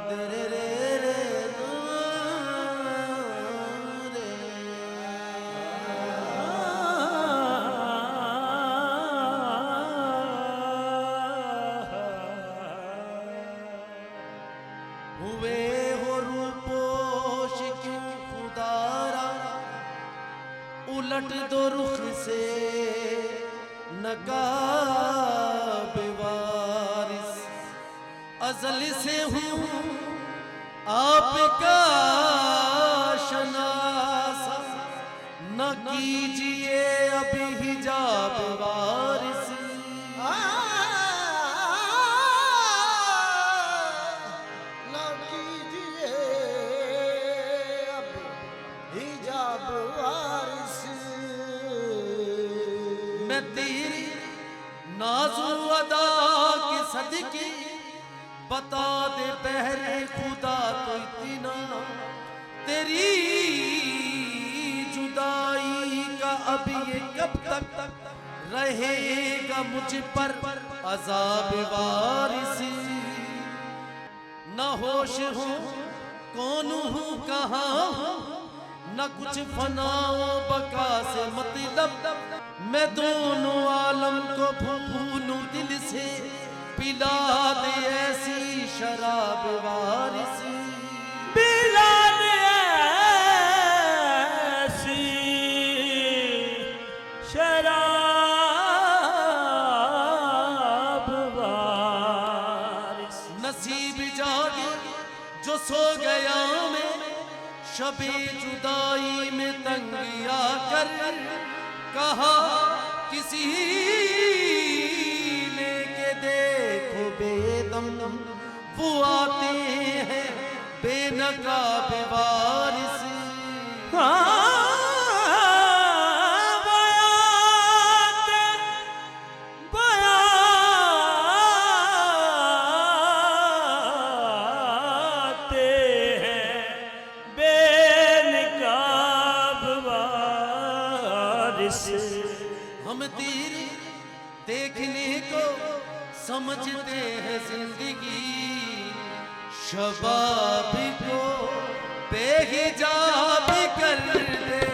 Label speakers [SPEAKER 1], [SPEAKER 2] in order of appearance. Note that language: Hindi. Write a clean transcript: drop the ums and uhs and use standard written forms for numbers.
[SPEAKER 1] हुए हो रूपोश क्यों खुदारा, उलट दो रुख से नकाब वारिस। अज़ल से हूँ आपका शनासा, न कीजिए अभी हिजाब वारिस। मैं तेरी नाज़ो अदा की सदके बता दे पहले खुदा तो इतना, तेरी जुदाई का अब ये कब तक रहेगा मुझ पर अज़ाब वारिस। न होश हो कौन हूँ कहाँ हूँ, न कुछ फनाओ बका से मतलब। मैं दोनों आलम को भूलूं दिल से, पिला दे ऐसी शराब वारिस।
[SPEAKER 2] पिला दे ऐसी शराब वारिस।
[SPEAKER 1] नसीब जागे जो सो गया मैं, शबे जुदाई में तंग आकर। कहा किसी ने के देखो बेदम, वो आते हैं बेनकाब वारिस। हम तेरे देखने को समझते हैं जिंदगी, शबाब को बेहिजाब कर दे।